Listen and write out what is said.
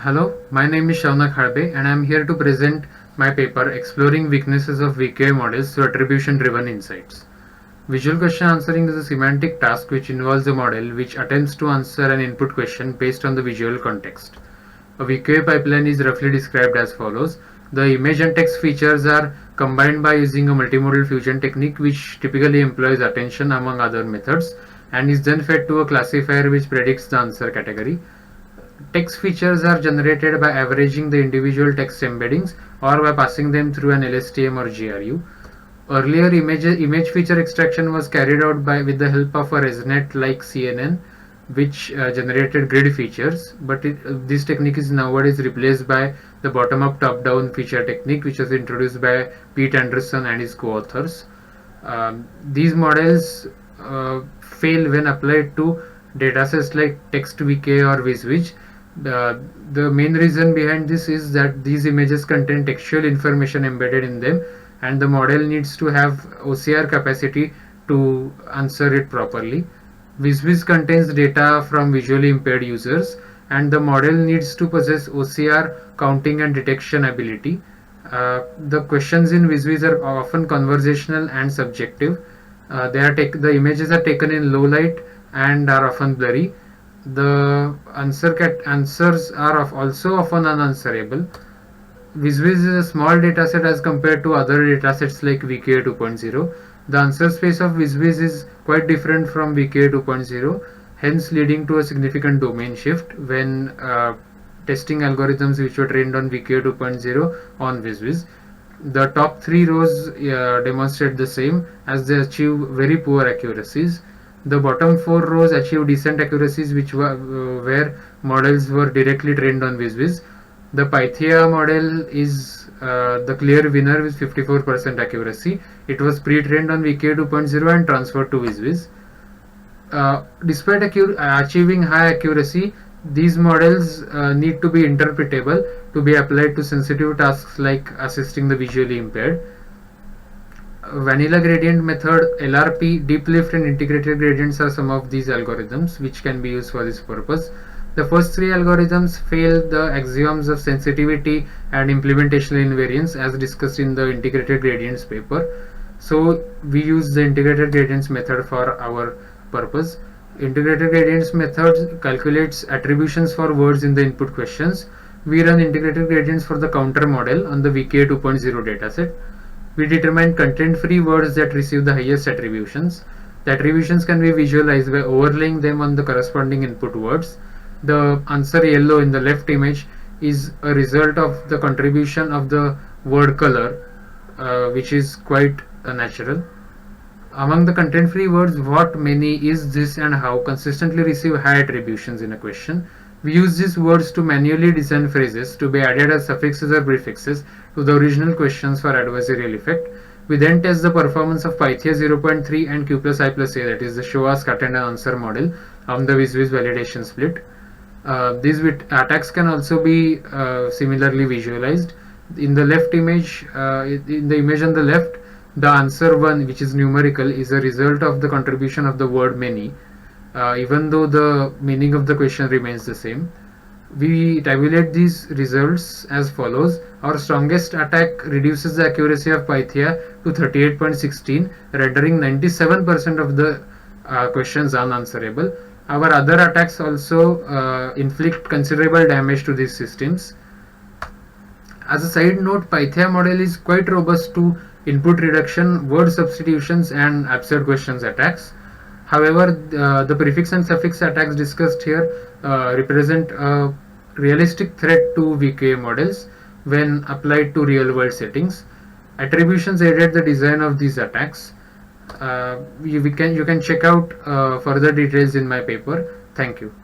Hello, my name is Shaunak Harbe and I am here to present my paper exploring weaknesses of VQA models through attribution driven insights. Visual question answering is a semantic task which involves a model which attempts to answer an input question based on the visual context. A VQA pipeline is roughly described as follows. The image and text features are combined by using a multimodal fusion technique which typically employs attention among other methods and is then fed to a classifier which predicts the answer category. Text features are generated by averaging the individual text embeddings or by passing them through an LSTM or GRU. Earlier, image feature extraction was carried out with the help of a ResNet like CNN, which generated grid features, but this technique is nowadays replaced by the bottom-up top-down feature technique, which was introduced by Pete Anderson and his co-authors. These models fail when applied to datasets like TextVK or WizWiz. The main reason behind this is that these images contain textual information embedded in them, and the model needs to have OCR capacity to answer it properly. WizWiz contains data from visually impaired users, and the model needs to possess OCR counting and detection ability. The questions in WizWiz are often conversational and subjective. The images are taken in low light and are often blurry. The answers are also often unanswerable. WizWiz is a small dataset as compared to other datasets like VQA 2.0. The answer space of WizWiz is quite different from VQA 2.0, hence leading to a significant domain shift when testing algorithms which were trained on VQA 2.0 on WizWiz. The top three rows demonstrate the same as they achieve very poor accuracies. The bottom four rows achieve decent accuracies where models were directly trained on WizWiz. The Pythia model is the clear winner with 54% accuracy. It was pre-trained on VK 2.0 and transferred to WizWiz. Despite achieving high accuracy, these models need to be interpretable to be applied to sensitive tasks like assisting the visually impaired. Vanilla gradient method, LRP, deep lift and integrated gradients are some of these algorithms which can be used for this purpose. The first three algorithms fail the axioms of sensitivity and implementational invariance as discussed in the integrated gradients paper. So we use the integrated gradients method for our purpose. Integrated gradients method calculates attributions for words in the input questions. We run integrated gradients for the counter model on the VK 2.0 dataset. We determine content-free words that receive the highest attributions. The attributions can be visualized by overlaying them on the corresponding input words. The answer yellow in the left image is a result of the contribution of the word color, which is quite natural. Among the content-free words, what, many, is, this and how consistently receive high attributions in a question. We use these words to manually design phrases to be added as suffixes or prefixes to the original questions for adversarial effect. We then test the performance of Pythia 0.3 and Q plus I plus A, that is the show ask attend and answer model on the WizWiz validation split. These attacks can also be similarly visualized. In the left image, in the image on the left, the answer 1, which is numerical, is a result of the contribution of the word many, even though the meaning of the question remains the same. We tabulate these results as follows. Our strongest attack reduces the accuracy of Pythia to 38.16, rendering 97% of the questions unanswerable. Our other attacks also inflict considerable damage to these systems. As a side note, Pythia model is quite robust to input reduction, word substitutions and absurd questions attacks. However, the prefix and suffix attacks discussed here represent a realistic threat to VQA models when applied to real-world settings. Attributions aided the design of these attacks. You can check out further details in my paper. Thank you.